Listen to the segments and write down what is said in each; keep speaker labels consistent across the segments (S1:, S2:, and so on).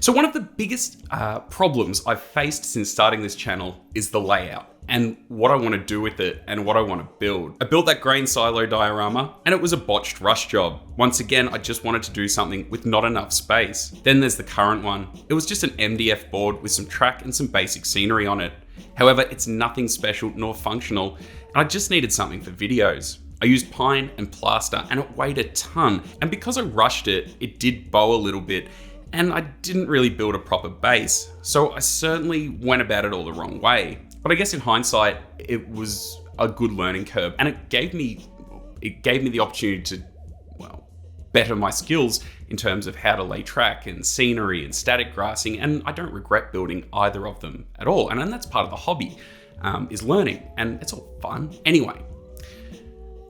S1: So one of the biggest problems I've faced since starting this channel is the layout and what I want to do with it and what I want to build. I built that grain silo diorama and it was a botched rush job. Once again, I just wanted to do something with not enough space. Then there's the current one. It was just an MDF board with some track and some basic scenery on it. However, it's nothing special nor functional, and I just needed something for videos. I used pine and plaster and it weighed a ton, and because I rushed it, it did bow a little bit, and I didn't really build a proper base. So I certainly went about it all the wrong way. But I guess in hindsight, it was a good learning curve, and it gave me the opportunity to, well, better my skills in terms of how to lay track and scenery and static grassing, and I don't regret building either of them at all. And that's part of the hobby, is learning, and it's all fun. Anyway,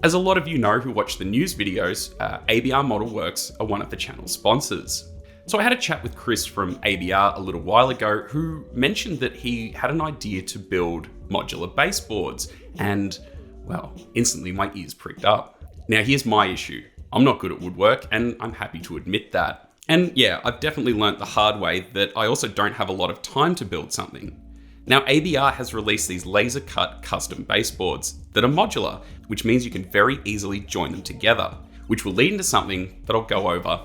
S1: as a lot of you know who watch the news videos, ABR Modelworks are one of the channel's sponsors. So I had a chat with Chris from ABR a little while ago, who mentioned that he had an idea to build modular baseboards, and, well, instantly my ears pricked up. Now here's my issue. I'm not good at woodwork, and I'm happy to admit that. And yeah, I've definitely learnt the hard way that I also don't have a lot of time to build something. Now ABR has released these laser cut custom baseboards that are modular, which means you can very easily join them together, which will lead into something that I'll go over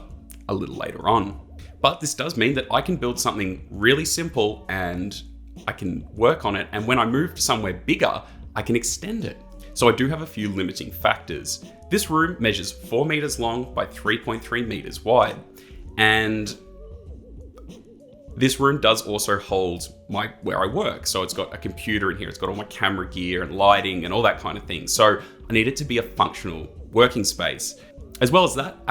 S1: a little later on. But this does mean that I can build something really simple and I can work on it. And when I move to somewhere bigger, I can extend it. So I do have a few limiting factors. This room measures 4 meters long by 3.3 meters wide. And this room does also hold where I work. So it's got a computer in here. It's got all my camera gear and lighting and all that kind of thing. So I need it to be a functional working space. As well as that,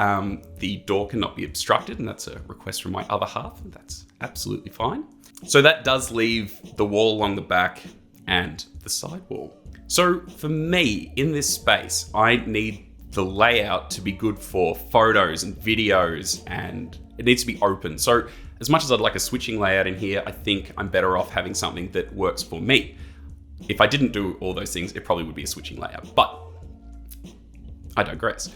S1: the door cannot be obstructed, and that's a request from my other half, and that's absolutely fine. So that does leave the wall along the back and the side wall. So for me, in this space, I need the layout to be good for photos and videos, and it needs to be open. So as much as I'd like a switching layout in here, I think I'm better off having something that works for me. If I didn't do all those things, it probably would be a switching layout, but I digress.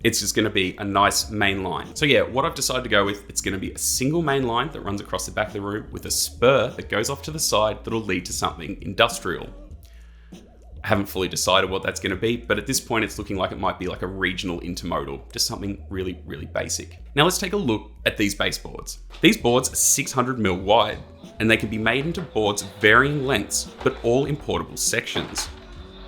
S1: It's just going to be a nice main line. So yeah, what I've decided to go with, it's going to be a single main line that runs across the back of the room with a spur that goes off to the side that'll lead to something industrial. I haven't fully decided what that's going to be, but at this point it's looking like it might be like a regional intermodal, just something really, really basic. Now let's take a look at these baseboards. These boards are 600 mil wide, and they can be made into boards of varying lengths, but all in portable sections.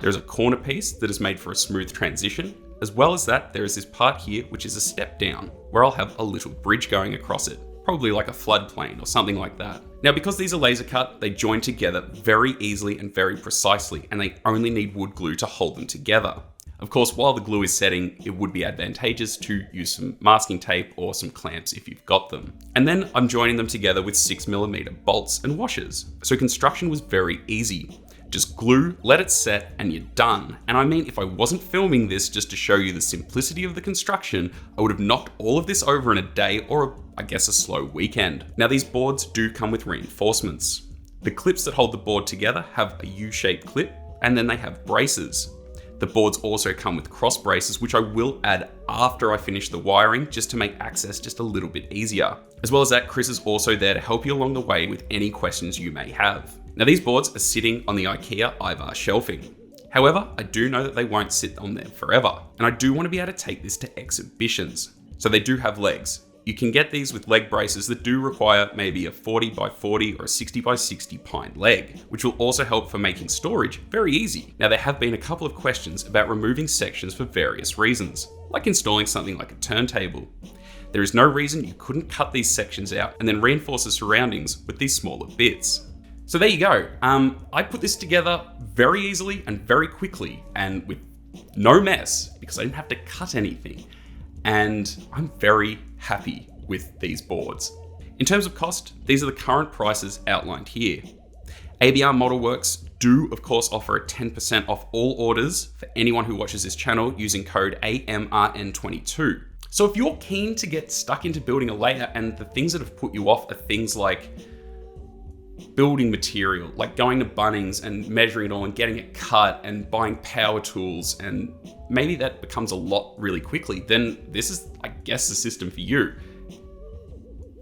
S1: There's a corner piece that is made for a smooth transition. As well as that, there is this part here, which is a step down, where I'll have a little bridge going across it, probably like a floodplain or something like that. Now, because these are laser cut, they join together very easily and very precisely, and they only need wood glue to hold them together. Of course, while the glue is setting, it would be advantageous to use some masking tape or some clamps if you've got them. And then I'm joining them together with 6mm bolts and washers. So construction was very easy. Just glue, let it set, and you're done. And I mean, if I wasn't filming this just to show you the simplicity of the construction, I would have knocked all of this over in a day or, I guess, a slow weekend. Now, these boards do come with reinforcements. The clips that hold the board together have a U-shaped clip, and then they have braces. The boards also come with cross braces, which I will add after I finish the wiring, just to make access just a little bit easier. As well as that, Chris is also there to help you along the way with any questions you may have. Now, these boards are sitting on the IKEA IVAR shelving. However, I do know that they won't sit on there forever, and I do want to be able to take this to exhibitions. So they do have legs. You can get these with leg braces that do require maybe a 40 by 40 or a 60 by 60 pine leg, which will also help for making storage very easy. Now, there have been a couple of questions about removing sections for various reasons, like installing something like a turntable. There is no reason you couldn't cut these sections out and then reinforce the surroundings with these smaller bits. So there you go. I put this together very easily and very quickly and with no mess because I didn't have to cut anything. And I'm very happy with these boards. In terms of cost, these are the current prices outlined here. ABR Modelworks do, of course, offer a 10% off all orders for anyone who watches this channel using code AMRN22. So if you're keen to get stuck into building a layout and the things that have put you off are things like building material, like going to Bunnings and measuring it all and getting it cut and buying power tools, and maybe that becomes a lot really quickly, then this is, I guess, the system for you.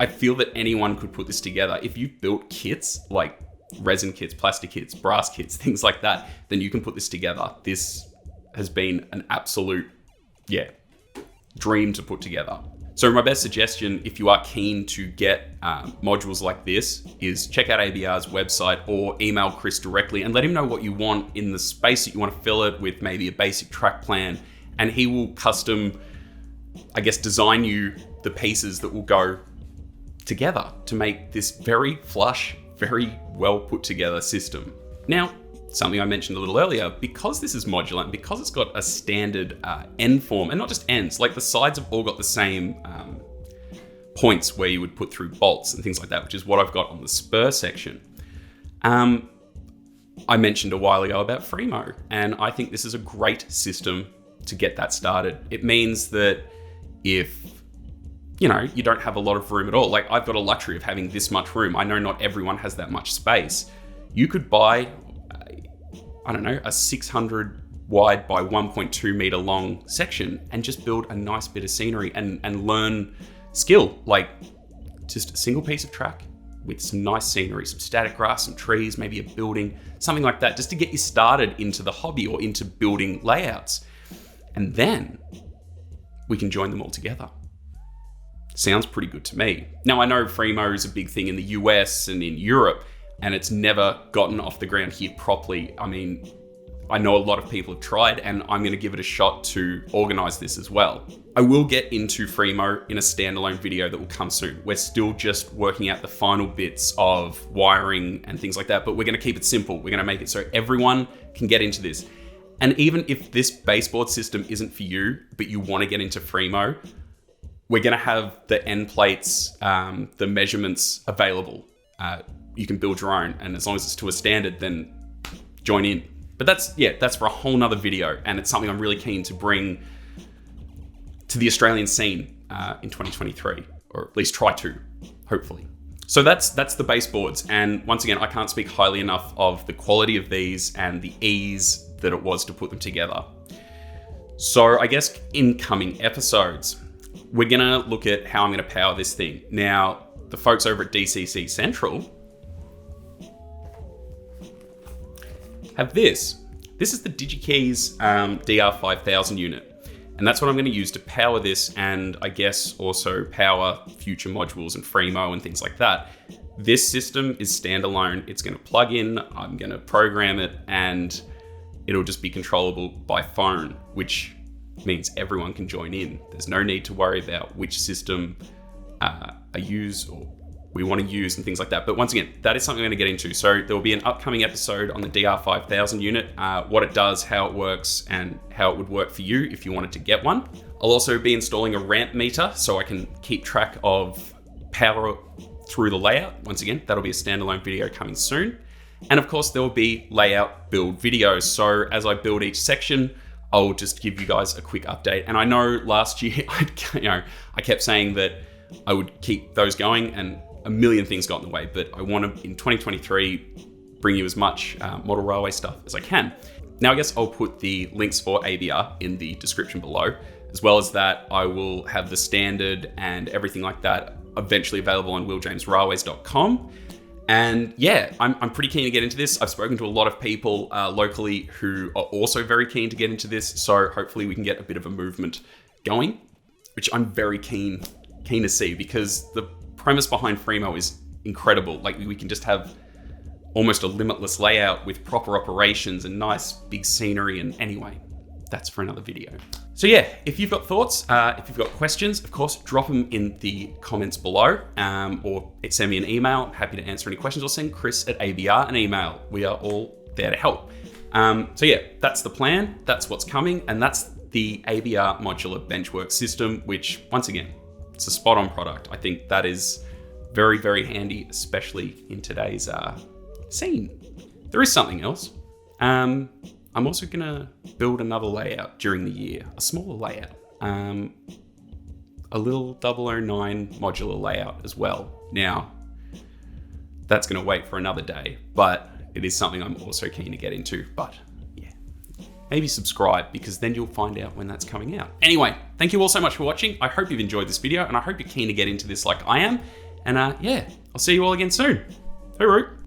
S1: I feel that anyone could put this together. If you've built kits, like resin kits, plastic kits, brass kits, things like that, then you can put this together. This has been an absolute, dream to put together. So my best suggestion, if you are keen to get modules like this, is check out ABR's website or email Chris directly and let him know what you want in the space that you want to fill it with, maybe a basic track plan, and he will custom, design you the pieces that will go together to make this very flush, very well put together system. Now, something I mentioned a little earlier, because this is modular and because it's got a standard end form, and not just ends, like the sides have all got the same points where you would put through bolts and things like that, which is what I've got on the spur section. I mentioned a while ago about Fremo, and I think this is a great system to get that started. It means that if you don't have a lot of room at all, like I've got a luxury of having this much room. I know not everyone has that much space. You could buy, a 600 wide by 1.2 meter long section and just build a nice bit of scenery and learn skill, like just a single piece of track with some nice scenery, some static grass, some trees, maybe a building, something like that, just to get you started into the hobby or into building layouts. And then we can join them all together. Sounds pretty good to me. Now, I know Fremo is a big thing in the US and in Europe, and it's never gotten off the ground here properly. I mean, I know a lot of people have tried, and I'm going to give it a shot to organize this as well. I will get into Fremo in a standalone video that will come soon. We're still just working out the final bits of wiring and things like that, but we're going to keep it simple. We're going to make it so everyone can get into this. And even if this baseboard system isn't for you, but you want to get into Fremo, we're going to have the end plates, the measurements available. You can build your own, and as long as it's to a standard, then join in. But that's for a whole nother video, and it's something I'm really keen to bring to the Australian scene in 2023, or at least try to, hopefully. So that's the baseboards, and once again, I can't speak highly enough of the quality of these and the ease that it was to put them together. So I guess in coming episodes, we're gonna look at how I'm gonna power this thing. Now, the folks over at DCC Central have this. This is the DigiKeys DR5000 unit. And that's what I'm going to use to power this, and I guess also power future modules and Fremo and things like that. This system is standalone. It's going to plug in, I'm going to program it, and it'll just be controllable by phone, which means everyone can join in. There's no need to worry about which system I use or we want to use and things like that. But once again, that is something I'm going to get into. So there will be an upcoming episode on the DR5000 unit, what it does, how it works, and how it would work for you if you wanted to get one. I'll also be installing a ramp meter so I can keep track of power through the layout. Once again, that'll be a standalone video coming soon. And of course, there will be layout build videos. So as I build each section, I'll just give you guys a quick update. And I know last year, I kept saying that I would keep those going, and a million things got in the way, but I want to, in 2023, bring you as much model railway stuff as I can. Now, I guess I'll put the links for ABR in the description below. As well as that, I will have the standard and everything like that eventually available on willjamesrailways.com. And yeah, I'm pretty keen to get into this. I've spoken to a lot of people locally who are also very keen to get into this. So hopefully we can get a bit of a movement going, which I'm very keen to see, because the premise behind Fremo is incredible. Like, we can just have almost a limitless layout with proper operations and nice big scenery. And anyway, that's for another video. So yeah, if you've got thoughts, if you've got questions, of course, drop them in the comments below, or send me an email. Happy to answer any questions, or send Chris at ABR an email. We are all there to help. So yeah, that's the plan. That's what's coming. And that's the ABR Modular Benchwork system, which once again, it's a spot on product. I think that is very, very handy, especially in today's scene. There is something else. I'm also gonna build another layout during the year, a smaller layout, a little 009 modular layout as well. Now, that's gonna wait for another day, but it is something I'm also keen to get into. But yeah, maybe subscribe, because then you'll find out when that's coming out. Anyway, thank you all so much for watching. I hope you've enjoyed this video, and I hope you're keen to get into this like I am. And yeah, I'll see you all again soon. Hooroo.